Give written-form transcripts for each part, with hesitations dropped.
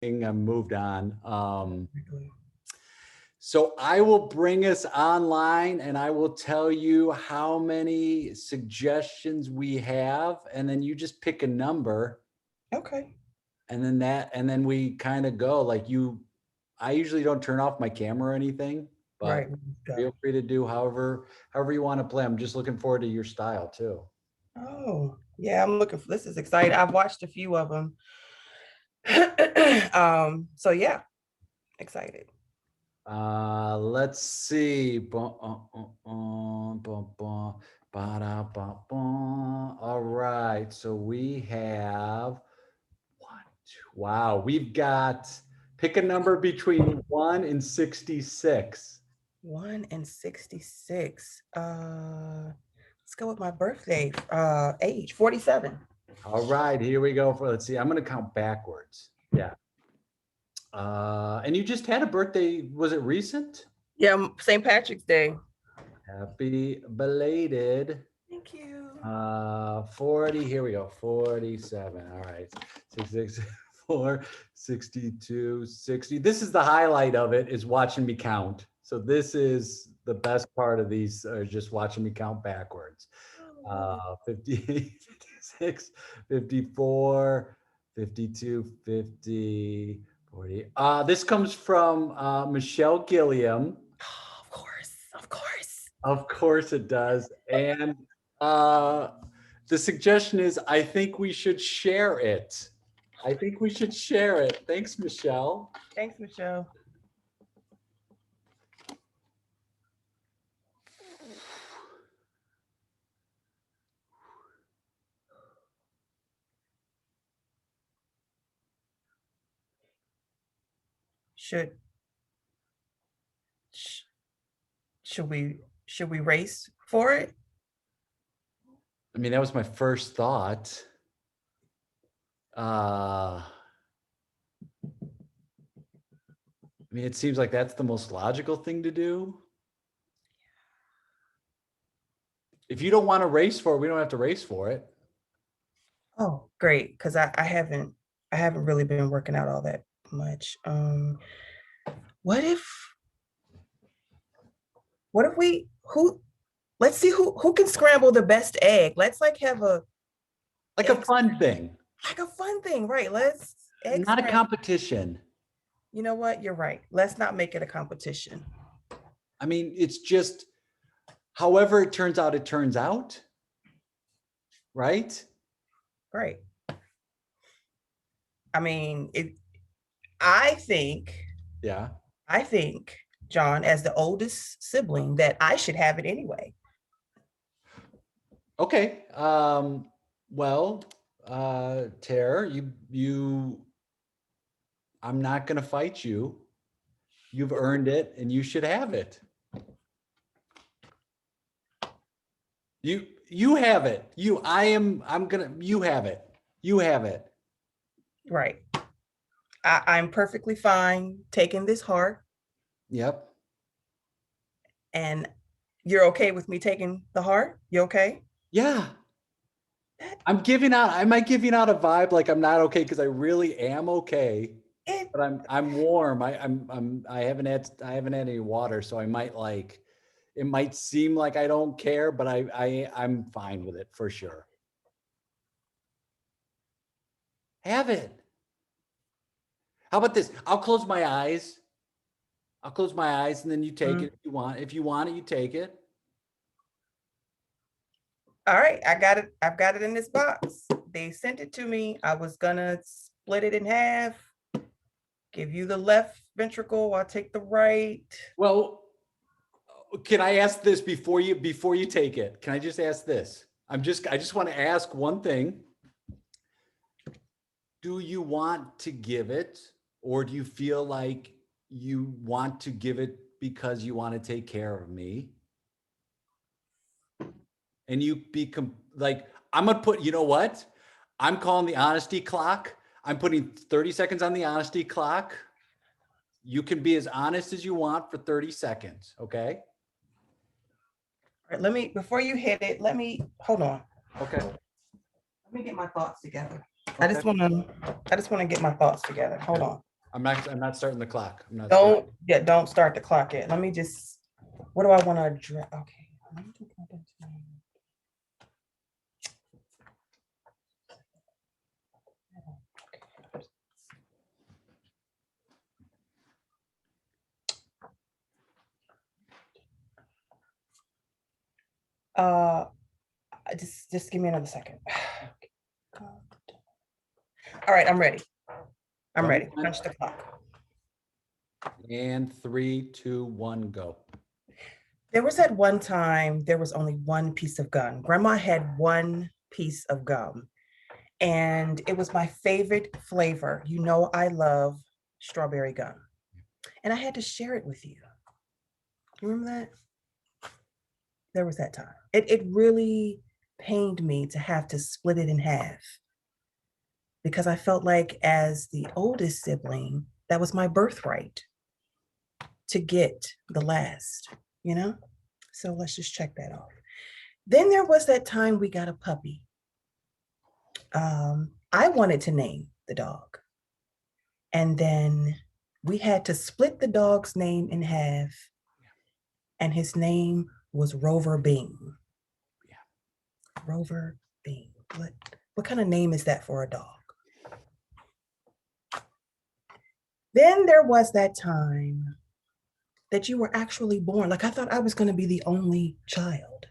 I moved on. So I will bring us online and I will tell you how many suggestions we have, and then you just pick a number. Okay. And then we kind of go like I usually don't turn off my camera or anything, but Right. feel free to do however you want to play. I'm just looking forward to your style too. Oh, yeah, I'm looking for this. Is exciting. I've watched a few of them. So yeah, excited. Let's see. All right. So we have one, two. Wow. We've got pick a number between 1 and 66. 1 and 66. Let's go with my birthday age, 47. All right. Here we go. Let's see. I'm going to count backwards. Yeah. And you just had a birthday. Was it recent? Yeah, St. Patrick's Day. Happy belated. Thank you. 40. Here we go. 47. All right. 64, 62, 60. This is the highlight of it, is watching me count. So this is the best part of these, just watching me count backwards. 58, 56, 54, 52, 50. 40. This comes from Michelle Gilliam. Oh, of course, of course. Of course it does. And the suggestion is, I think we should share it. I think we should share it. Thanks, Michelle. Thanks, Michelle. Should we race for it? I mean, that was my first thought. I mean, it seems like that's the most logical thing to do. If you don't want to race for it, we don't have to race for it. Oh, great, because I haven't really been working out all that much. What if we let's see who can scramble the best egg. Let's like have a fun thing. Like a fun thing, right? Let's not a competition. You know what? You're right. Let's not make it a competition. I mean, it's just however it turns out. Right? Right. I mean, I think, John, as the oldest sibling, that I should have it anyway. Okay. Well, Tara, I'm not going to fight you. You've earned it and you should have it. You have it. You have it. You have it. Right. I'm perfectly fine taking this heart. Yep. And you're okay with me taking the heart? You okay? Yeah. I might give you out a vibe like I'm not okay, because I really am okay. But I'm warm. I haven't had any water, so I might it might seem like I don't care, but I'm fine with it for sure. Have it. How about this? I'll close my eyes. And then you take it if you want. If you want it, you take it. All right, I got it. I've got it in this box. They sent it to me. I was gonna split it in half. Give you the left ventricle. I'll take the right. Well, can I ask this before you take it? Can I just ask this? I just want to ask one thing. Do you want to give it, or do you feel like you want to give it because you want to take care of me? And you I'm going to put, you know what? I'm calling the honesty clock. I'm putting 30 seconds on the honesty clock. You can be as honest as you want for 30 seconds. Okay. All right, before you hit it, hold on. Okay. Let me get my thoughts together. Okay. I just want to get my thoughts together. Hold on. I'm not starting the clock. I'm not starting. Don't start the clock yet. Let me just, what do I want to address? Okay. Just give me another second. All right, I'm ready. I'm ready. Punch the clock. And 3, 2, 1, go. There was at one time, there was only one piece of gum. Grandma had one piece of gum, and it was my favorite flavor. You know, I love strawberry gum, and I had to share it with you. You remember that? There was that time. It really pained me to have to split it in half because I felt like, as the oldest sibling, that was my birthright to get the last, you know? So let's just check that off. Then there was that time we got a puppy. I wanted to name the dog. And then we had to split the dog's name in half. And his name was Rover Bing. Yeah. Rover Bing. What kind of name is that for a dog? Then there was that time that you were actually born. Like, I thought I was going to be the only child.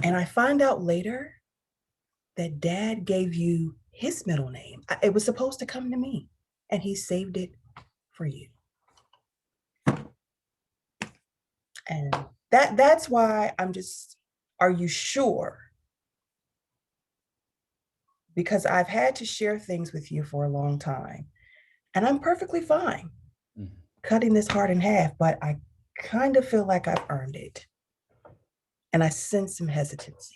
And I find out later that Dad gave you his middle name. It was supposed to come to me, and he saved it for you. And that's why I'm just, are you sure? Because I've had to share things with you for a long time, and I'm perfectly fine cutting this heart in half, but I kind of feel like I've earned it. And I sense some hesitancy.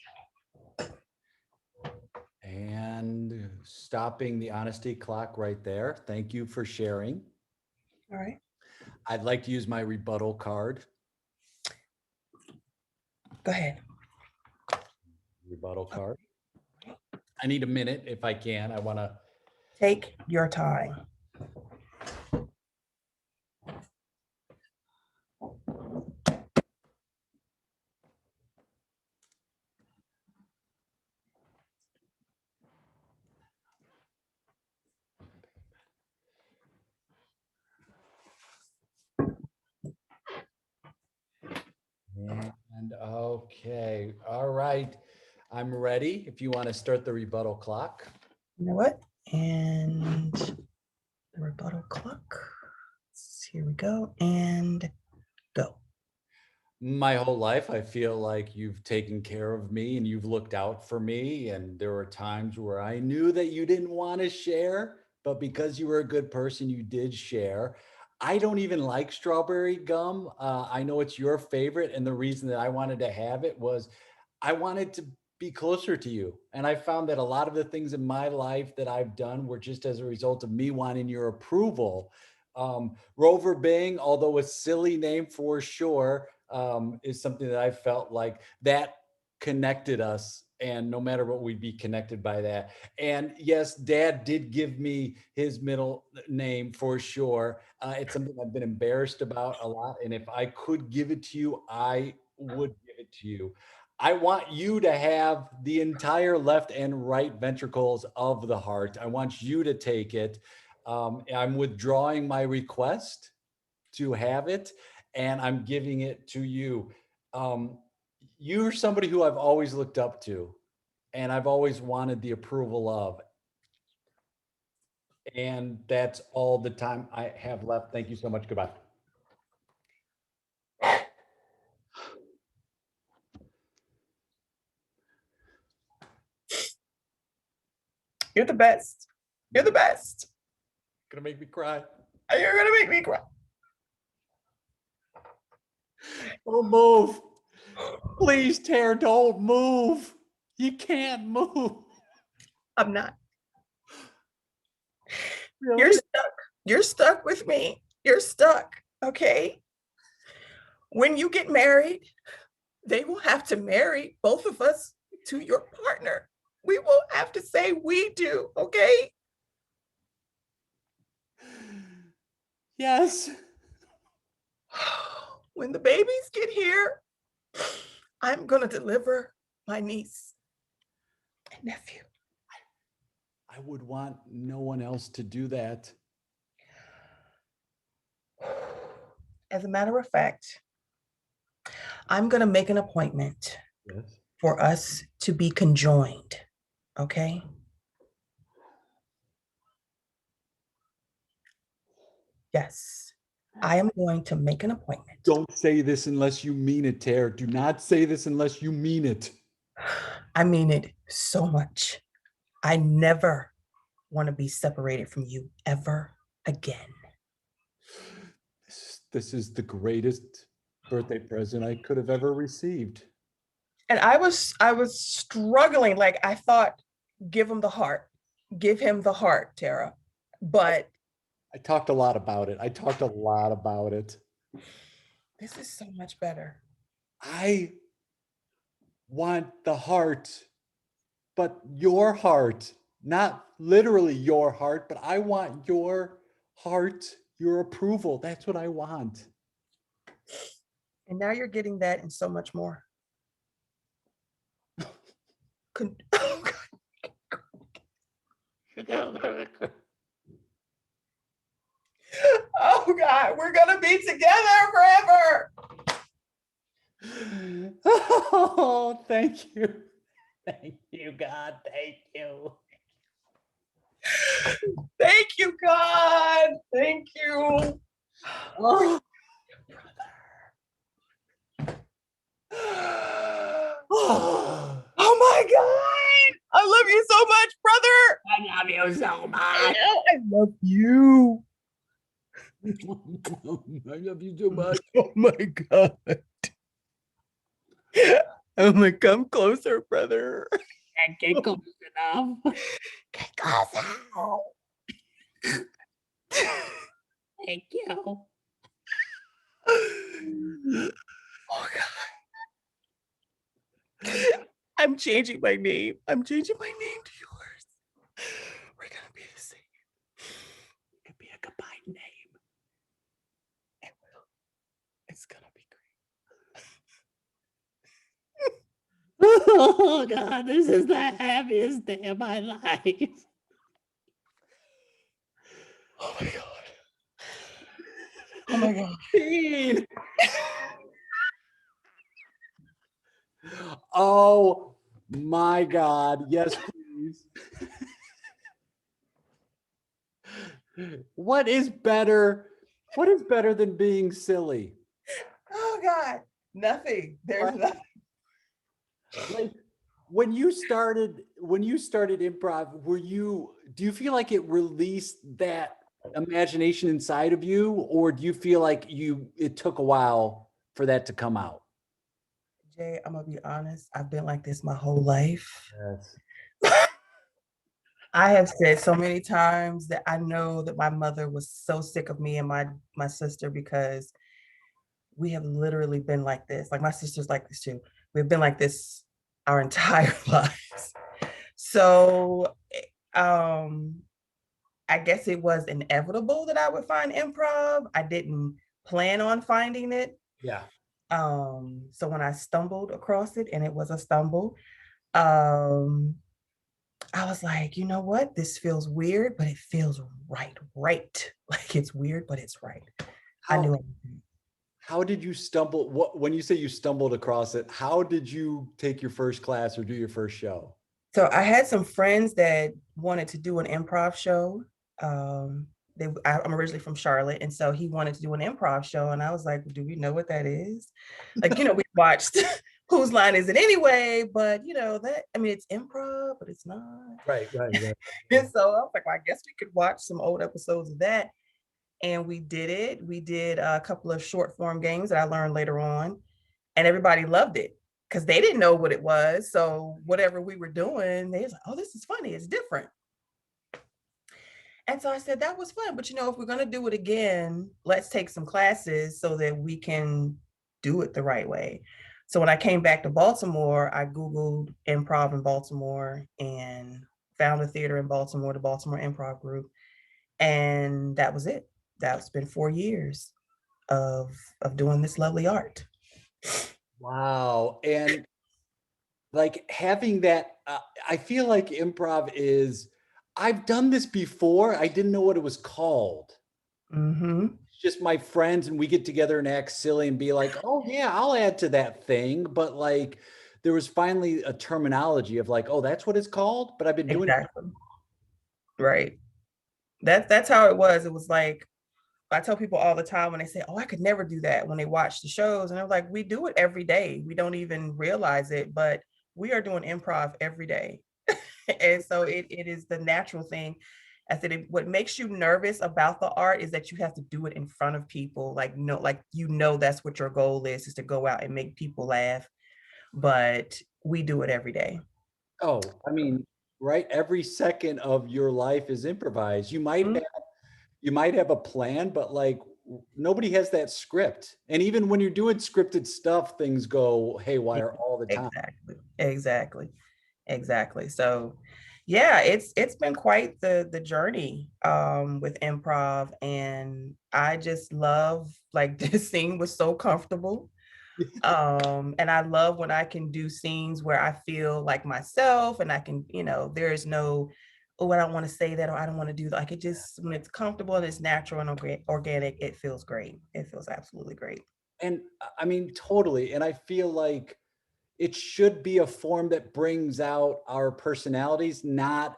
And stopping the honesty clock right there. Thank you for sharing. All right. I'd like to use my rebuttal card. Go ahead. Rebuttal card. I need a minute if I can. I want to take your time. And okay, all right. I'm ready if you want to start the rebuttal clock. You know what? And the rebuttal clock. Here we go. And go. My whole life, I feel like you've taken care of me and you've looked out for me. And there were times where I knew that you didn't want to share, but because you were a good person, you did share. I don't even like strawberry gum. I know it's your favorite. And the reason that I wanted to have it was I wanted to be closer to you. And I found that a lot of the things in my life that I've done were just as a result of me wanting your approval. Rover Bing, although a silly name for sure, is something that I felt like that connected us. And no matter what, we'd be connected by that. And yes, Dad did give me his middle name for sure. It's something I've been embarrassed about a lot. And if I could give it to you, I would give it to you. I want you to have the entire left and right ventricles of the heart. I want you to take it. I'm withdrawing my request to have it, and I'm giving it to you. You're somebody who I've always looked up to, and I've always wanted the approval of. And that's all the time I have left. Thank you so much. Goodbye. You're the best. You're the best. Gonna make me cry. You're gonna make me cry. Don't move. Please, Tara, don't move. You can't move. I'm not. Really? You're stuck. You're stuck with me. You're stuck. Okay. When you get married, they will have to marry both of us to your partner. We will have to say we do. Okay. Yes. When the babies get here, I'm gonna deliver my niece and nephew. I would want no one else to do that. As a matter of fact, I'm gonna make an appointment Yes. for us to be conjoined, okay? Yes, I am going to make an appointment. Don't say this unless you mean it, Tara. Do not say this unless you mean it. I mean it so much. I never want to be separated from you ever again. This is the greatest birthday present I could have ever received. And I was struggling. Like I thought, give him the heart, Tara. But I talked a lot about it. this is so much better. I want the heart, but your heart, not literally your heart, but I want your heart, your approval. That's what I want. And now you're getting that and so much more. Oh God, we're gonna be together forever. Oh, thank you. Thank you, God. Thank you. Thank you, God. Thank you. Oh, oh, Oh my God. I love you so much, brother. I love you so much. I love you. I love you so much. Oh my God. I'm gonna come closer, brother. Can't get close enough. Get closer. Thank you. Oh God. I'm changing my name. I'm changing my name to yours. We're gonna be the same. It could be a combined name. It will. It's gonna be great. Oh God, this is the happiest day of my life. Oh my God. Oh my God. Dean. Oh my God. Yes, please. What is better? What is better than being silly? Oh God. Nothing. There's nothing. Like when you started improv, do you feel like it released that imagination inside of you, or do you feel like it took a while for that to come out? Jay, I'm gonna be honest. I've been like this my whole life. Yes. I have said so many times that I know that my mother was so sick of me and my sister because we have literally been like this. Like my sister's like this too. We've been like this our entire lives. So um I guess it was inevitable that I would find improv. I didn't plan on finding it. Yeah. So when I stumbled across it, and it was a stumble, um, I was like, you know what? This feels weird, but it feels right. Right. Like it's weird, but it's right. I How knew it. how did you stumble? When you say you stumbled across it, how did you take your first class or do your first show? So I had some friends that wanted to do an improv show. I'm originally from Charlotte, and so he wanted to do an improv show, and I was like, "Do we know what that is?" Like, we watched Whose Line Is It Anyway? But that it's improv, but it's not. Right. And so I was like, "Well, I guess we could watch some old episodes of that." And we did it. We did a couple of short form games that I learned later on, and everybody loved it because they didn't know what it was. So whatever we were doing, they was like, "Oh, this is funny. It's different." And so I said, that was fun. But if we're going to do it again, let's take some classes so that we can do it the right way. So when I came back to Baltimore, I Googled improv in Baltimore and found a theater in Baltimore, the Baltimore Improv Group. And that was it. that's been 4 years of doing this lovely art. Wow. And like having that, I feel like improv is, I've done this before. I didn't know what it was called. Mm-hmm. It's just my friends and we get together and act silly and be like, oh yeah, I'll add to that thing. But like there was finally a terminology of like, oh, that's what it's called. But I've been doing it. Exactly. Right. That's how it was. It was like I tell people all the time when they say, "Oh, I could never do that," when they watch the shows, and I'm like, "We do it every day. We don't even realize it, but we are doing improv every day." And so it is the natural thing. I said, what makes you nervous about the art is that you have to do it in front of people. Like, no, like, that's what your goal is to go out and make people laugh. But we do it every day. Oh, I mean, right? Every second of your life is improvised. Mhm. You might have a plan, but like nobody has that script. And even when you're doing scripted stuff, things go haywire all the time. Exactly. Exactly. Exactly. So yeah, it's been quite the journey with improv, and I just love, like, this scene was so comfortable. And I love when I can do scenes where I feel like myself and I can, there's no, oh, I don't want to say that or I don't want to do that. Like, it just, when it's comfortable and it's natural and organic, it feels great. It feels absolutely great. And I mean, totally. And I feel like it should be a form that brings out our personalities, not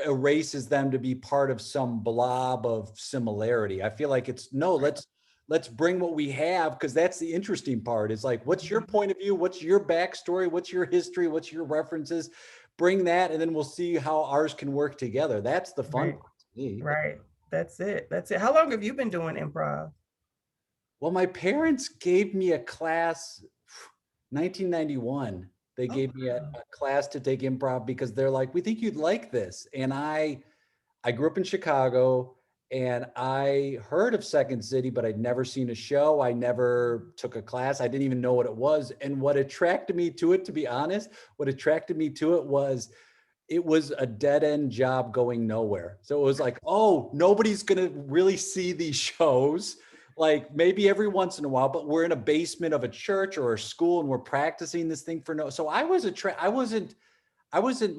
erases them to be part of some blob of similarity. I feel like it's no, let's bring what we have because that's the interesting part. Is like, what's your point of view? What's your backstory? What's your history? What's your references? Bring that, and then we'll see how ours can work together. That's the fun Right. part to me. Right. That's it. That's it. How long have you been doing improv? Well, my parents gave me a class 1991. They Oh, gave me a wow. class to take improv because they're like, we think you'd like this. And I grew up in Chicago and I heard of Second City, but I'd never seen a show. I never took a class. I didn't even know what it was. And what attracted me to it, to be honest, what attracted me to it was a dead end job going nowhere. So it was like, oh, nobody's going to really see these shows. Like maybe every once in a while, but we're in a basement of a church or a school and we're practicing this thing for no. So I wasn't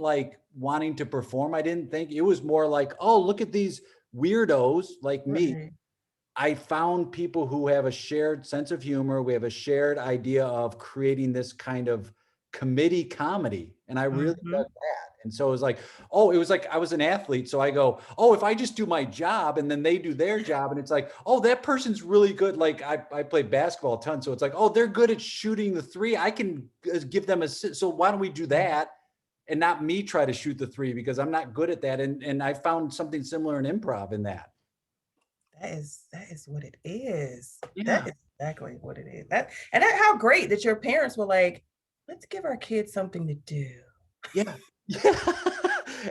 like wanting to perform. I didn't think it was more like, oh, look at these weirdos like me. Right. I found people who have a shared sense of humor. We have a shared idea of creating this kind of committee comedy. And I really dug Hmm. that. And so it was like, oh, it was like I was an athlete. So I go, oh, if I just do my job and then they do their job, and it's like, oh, that person's really good. Like I played basketball a ton. So it's like, oh, they're good at shooting the three. I can give them a, so why don't we do that? And not me try to shoot the three because I'm not good at that. And I found something similar in improv in that. That is what it is. That Yeah. is exactly what it is. How great that your parents were like, let's give our kids something to do. Yeah. Yeah.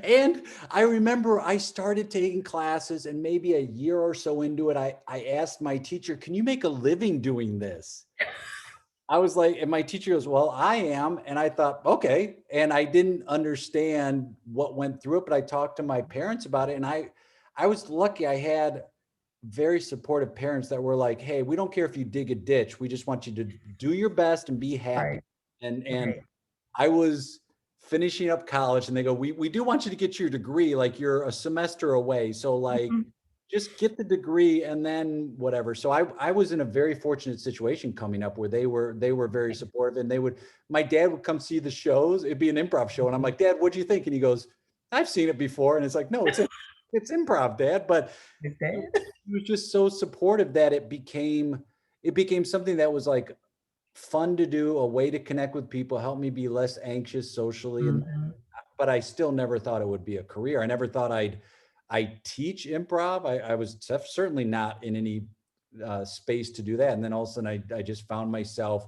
And I remember I started taking classes and maybe a year or so into it, I asked my teacher, can you make a living doing this? I was like, and my teacher goes, well, I am. And I thought, okay. And I didn't understand what went through it, but I talked to my parents about it. And I was lucky I had very supportive parents that were like, hey, we don't care if you dig a ditch. We just want you to do your best and be happy. Right. And Right. I was finishing up college and they go, we do want you to get your degree. Like you're a semester away. So like Mhm. just get the degree and then whatever. So I was in a very fortunate situation coming up where they were very supportive and my dad would come see the shows. It'd be an improv show. And I'm like, Dad, what do you think? And he goes, I've seen it before. And it's like, no, it's improv, Dad. But Is he that? was just so supportive that it became something that was like fun to do, a way to connect with people, help me be less anxious socially. And Mhm. but I still never thought it would be a career. I never thought I teach improv. I was certainly not in any space to do that. And then all of a sudden I just found myself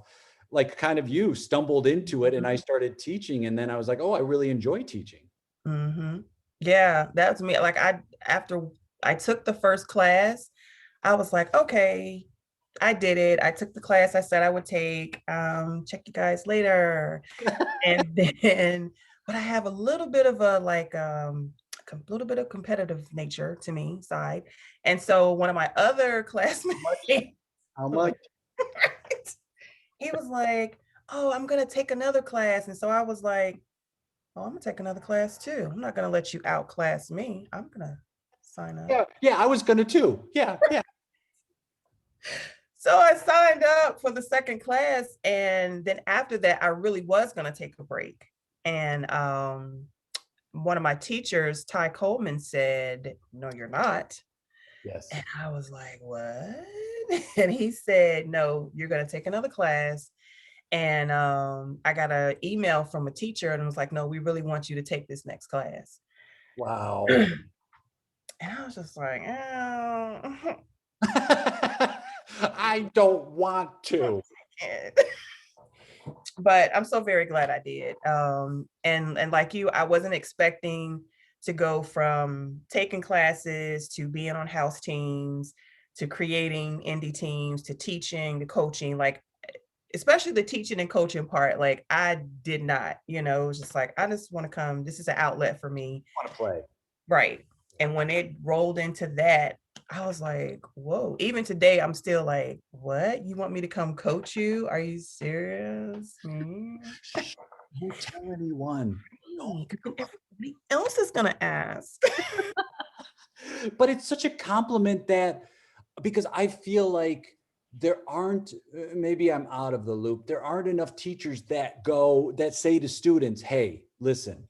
like kind of you stumbled into it and I started teaching. And then I was like, oh, I really enjoy teaching. Mhm. Yeah, that's me. Like, after I took the first class, I was like, okay, I did it. I took the class I said I would take. Check you guys later. And then, but I have a little bit of a, like, little bit of competitive nature to me side. And so one of my other classmates, How much? he was like, oh, I'm gonna take another class. And so I was like, oh, I'm gonna take another class too. I'm not gonna let you outclass me. I'm gonna sign up. Yeah, yeah, I was gonna too. Yeah, yeah. So I signed up for the second class. And then after that, I really was gonna take a break. And one of my teachers, Ti Coleman, said, no, you're not. Yes. And I was like, what? And he said, no, you're going to take another class. And I got an email from a teacher and was like, no, we really want you to take this next class. Wow. And I was just like, oh. I don't want to. But I'm so very glad I did. And like you, I wasn't expecting to go from taking classes to being on house teams to creating indie teams to teaching to coaching, like especially the teaching and coaching part. Like I did not, it was just like, I just want to come. This is an outlet for me. I want to play. Right. And when it rolled into that, I was like, whoa. Even today, I'm still like, what? You want me to come coach you? Are you serious? Don't tell anyone. Everybody else is going to ask. But it's such a compliment that, because I feel like there aren't, maybe I'm out of the loop, there aren't enough teachers that say to students, hey, listen,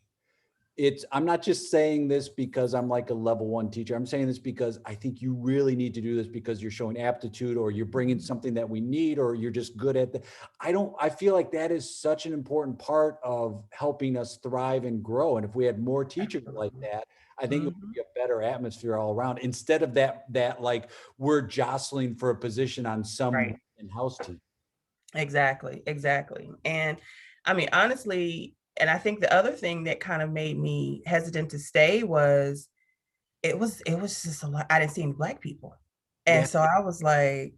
I'm not just saying this because I'm like a level 1 teacher. I'm saying this because I think you really need to do this because you're showing aptitude or you're bringing something that we need, or you're just good at the, I feel like that is such an important part of helping us thrive and grow. And if we had more teachers like that, I think it would be a better atmosphere all around, instead of that like we're jostling for a position on some Right. in-house team. Exactly. And I mean, honestly, and I think the other thing that kind of made me hesitant to stay was it was just a lot. I didn't see any Black people. Yeah. And so I was like,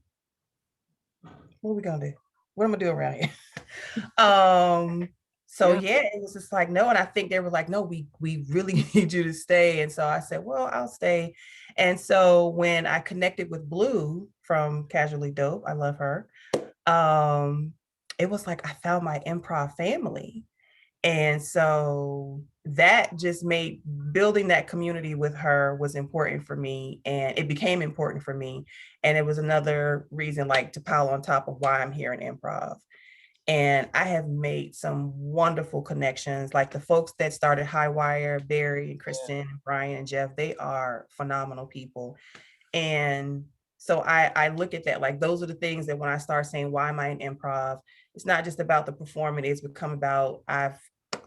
what are we gonna do? What am I gonna do around here? So Yeah. yeah, it was just like, no. And I think they were like, no, we really need you to stay. And so I said, well, I'll stay. And so when I connected with Blue from Casually Dope, I love her. Um, it was like I found my improv family. And so that just made building that community with her was important for me. And it became important for me. And it was another reason, like, to pile on top of why I'm here in improv. And I have made some wonderful connections, like the folks that started Highwire, Barry and Kristen, Brian and Jeff. They are phenomenal people. And so I look at that, like, those are the things that when I start saying, why am I in improv? It's not just about the performance, it's become about, I've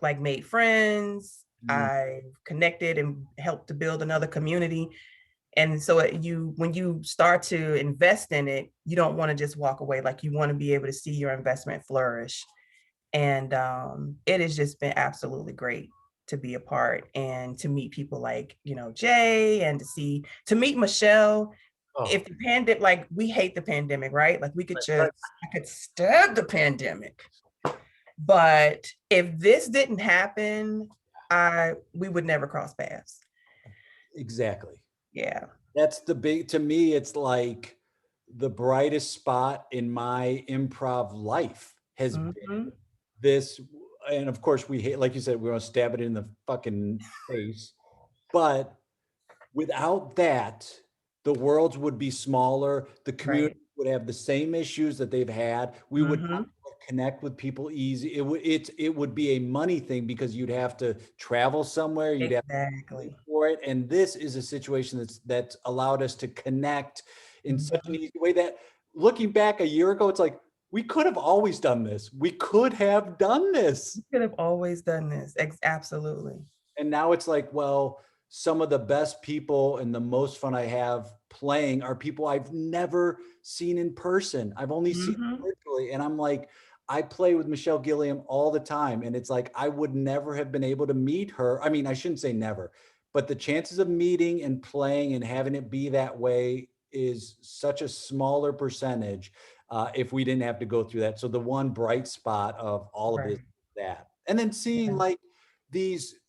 like made friends, I've connected and helped to build another community. And so when you start to invest in it, you don't want to just walk away. Like, you want to be able to see your investment flourish. And it has just been absolutely great to be a part and to meet people like, Jay, and to meet Michelle. Oh, If the pandemic, like, we hate the pandemic, right? Like, right. I could stab the pandemic. But if this didn't happen, we would never cross paths. Exactly. Yeah. That's to me, it's like the brightest spot in my improv life has been Mhm. this. And of course, we hate, like you said, we want to stab it in the fucking face. But without that, the worlds would be smaller. The community Right. would have the same issues that they've had. We would not Mhm. connect with people easy. It would be a money thing because you'd have to travel somewhere. You'd have to pay Exactly. for it. And this is a situation that's allowed us to connect in such an Mhm. easy way that, looking back a year ago, it's like, we could have always done this. We could have done this. Could have always done this. Absolutely. And now it's like, well, some of the best people and the most fun I have playing are people I've never seen in person. I've only seen Mhm. virtually. And I'm like, I play with Michelle Gilliam all the time. And it's like, I would never have been able to meet her. I mean, I shouldn't say never, but the chances of meeting and playing and having it be that way is such a smaller percentage if we didn't have to go through that. So the one bright spot of all of this, Right. is that. And then seeing Yeah. like these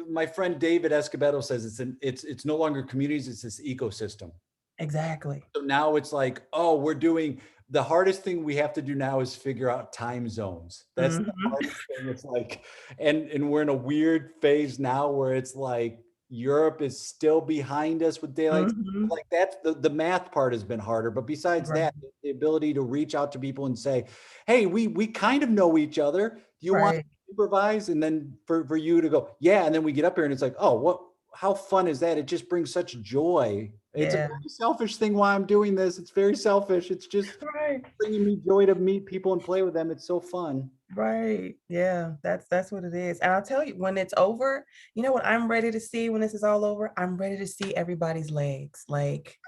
my friend David Escobedo says it's no longer communities, it's this ecosystem. Exactly. So now it's like, oh, we're doing the hardest thing we have to do now is figure out time zones. That's the Mhm. hardest thing. It's like, and we're in a weird phase now where it's like Europe is still behind us with daylight. Mhm. Like that's the math part has been harder. But besides Right. that, the ability to reach out to people and say, hey, we kind of know each other. Do you want Right. to improvise? And then for you to go, yeah, and then we get up here and it's like, oh, what how fun is that? It just brings such joy. It's a Yeah. very selfish thing why I'm doing this. It's very selfish. It's just Right. bringing me joy to meet people and play with them. It's so fun. Right. Yeah, that's what it is. And I'll tell you, when it's over, you know what I'm ready to see when this is all over? I'm ready to see everybody's legs. Like,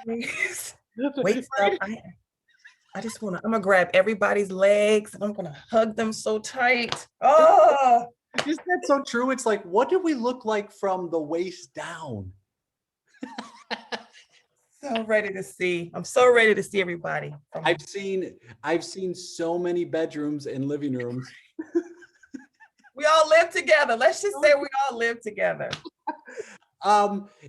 weights up. I just wanna, I'm gonna grab everybody's legs and I'm gonna hug them so tight. Oh, Isn't that so true? It's like, what do we look like from the waist down? so ready to see. I'm so ready to see everybody. I've seen so many bedrooms and living rooms. We all live together. Let's just say we all live together.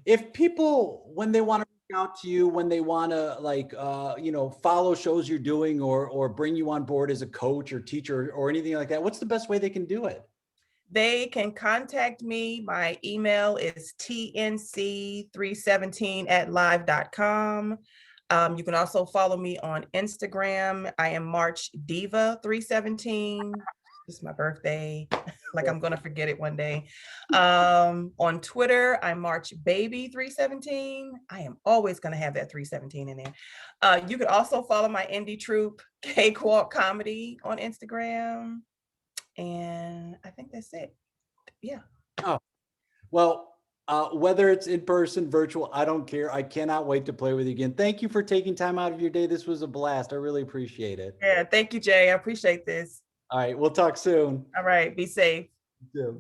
If people, when they want to reach out to you, when they want to like, follow shows you're doing or bring you on board as a coach or teacher or anything like that, what's the best way they can do it? They can contact me. My email is tnc317@live.com. You can also follow me on Instagram. I am March Diva 317. It's my birthday. Like I'm gonna forget it one day. On Twitter, I'm March Baby 317. I am always gonna have that 317 in there. You could also follow my indie troupe, Cakewalk Comedy, on Instagram. And I think that's it. Yeah. Oh, well, whether it's in person, virtual, I don't care. I cannot wait to play with you again. Thank you for taking time out of your day. This was a blast. I really appreciate it. Yeah. Thank you, Jay. I appreciate this. All right, we'll talk soon. All right. Be safe. Yeah.